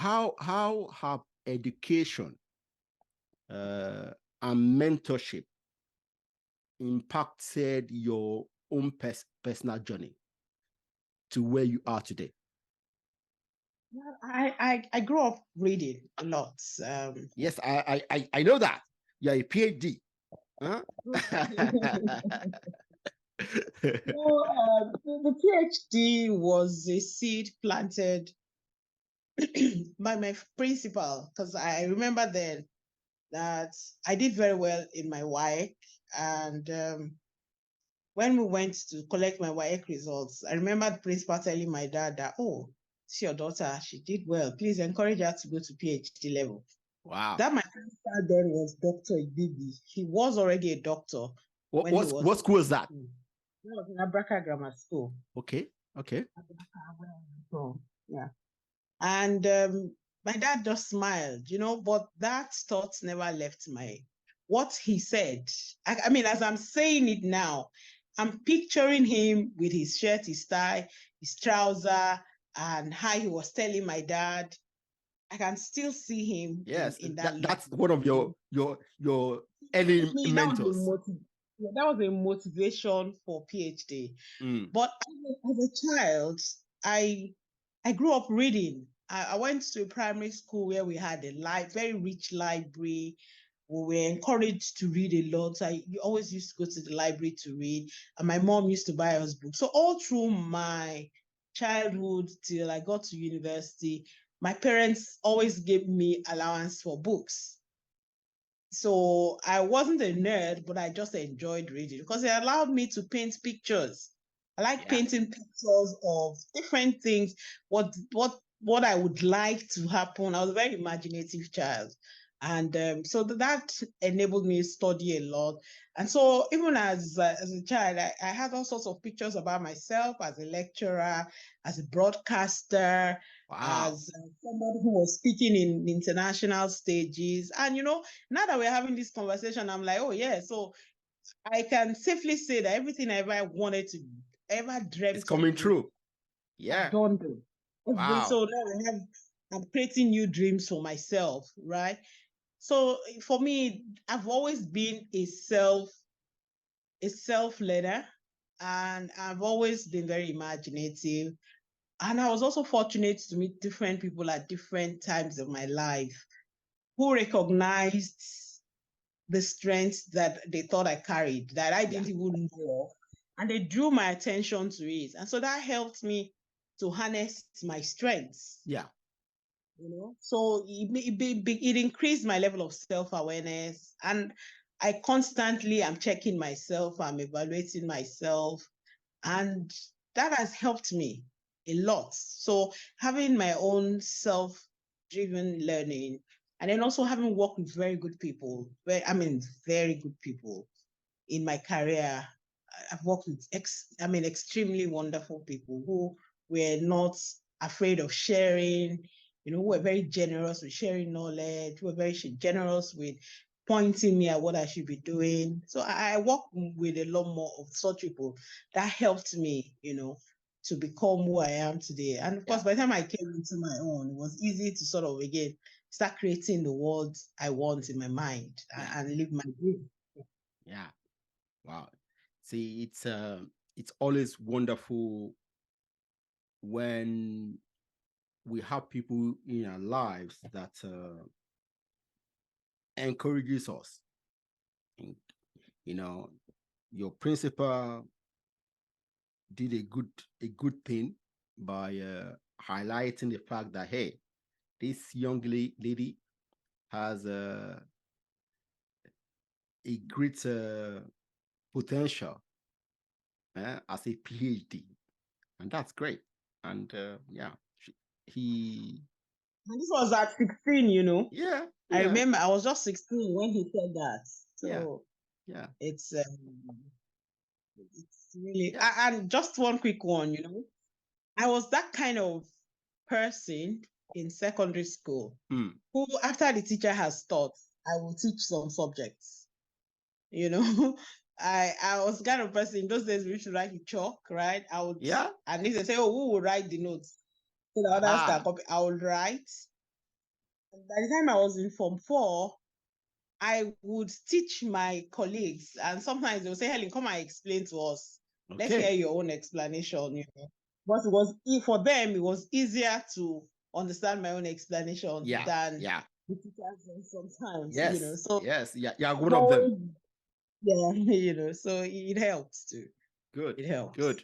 how have education and mentorship impacted your own personal journey to where you are today? Well, I grew up reading a lot. Yes, I know that. You're a PhD. Huh? The PhD was a seed planted by my principal, because I remember then that I did very well in my WAEC, and when we went to collect my WAEC results, I remember the principal telling my dad that, oh, it's your daughter, she did well. Please encourage her to go to PhD level. Wow. That my principal then was Dr. Ibibi. He was already a doctor. What school was that? That was in Abraka Grammar School. Okay. So, yeah. And my dad just smiled, but that thought never left what he said. I mean, as I'm saying it now, I'm picturing him with his shirt, his tie, his trouser, and how he was telling my dad. I can still see him. Yes, in that. That's one of your early mentors. That was a motivation for PhD. But as a child, I grew up reading. I went to a primary school where we had a very rich library. We were encouraged to read a lot. I always used to go to the library to read, and my mom used to buy us books. So all through my childhood till I got to university, my parents always gave me allowance for books. So I wasn't a nerd, but I just enjoyed reading because it allowed me to paint pictures. I like painting pictures of different things, what I would like to happen. I was a very imaginative child. And so that enabled me to study a lot. And so even as a child, I had all sorts of pictures about myself as a lecturer, as a broadcaster, as somebody who was speaking in international stages. And, now that we're having this conversation, I'm like, oh, yeah, so I can safely say that everything I ever wanted to, ever dreamt it's coming true. I've done them. Wow. So now I'm creating new dreams for myself, right? So for me, I've always been a self-learner, and I've always been very imaginative. And I was also fortunate to meet different people at different times of my life who recognized the strengths that they thought I carried, that I didn't even know of, and they drew my attention to it. And so that helped me to harness my strengths. Yeah. So it increased my level of self-awareness, and I constantly am checking myself, I'm evaluating myself, and that has helped me a lot. So having my own self-driven learning, and then also having worked with very good people, very good people in my career. I've worked with extremely wonderful people who were not afraid of sharing, who were very generous with sharing knowledge, who were very generous with pointing me at what I should be doing. So I work with a lot more of such people. That helped me, to become who I am today. And of course, by the time I came into my own, it was easy to sort of, again, start creating the world I want in my mind and live my dream. Yeah. Wow. See, it's always wonderful when we have people in our lives that encourages us. And, your principal did a good thing by highlighting the fact that, hey, this young lady has a great potential as a PhD, and that's great. And he. And this was at 16, Yeah. I remember I was just 16 when he said that. So yeah. It's really, and just one quick one, I was that kind of person in secondary school who, after the teacher has taught, I will teach some subjects. I was the kind of person in those days we used to write with chalk, right? And if they say, oh, who will write the notes? So the others can copy, I will write. by the time I was in Form 4, I would teach my colleagues, and sometimes they'll say, Helen, come and explain to us. Okay. Let's hear your own explanation. You know, but it was, for them, it was easier to understand my own explanation than the teachers sometimes. Yes. You know, so yeah, one of them. Yeah, you know, so it helps too. Good. It helps. Good.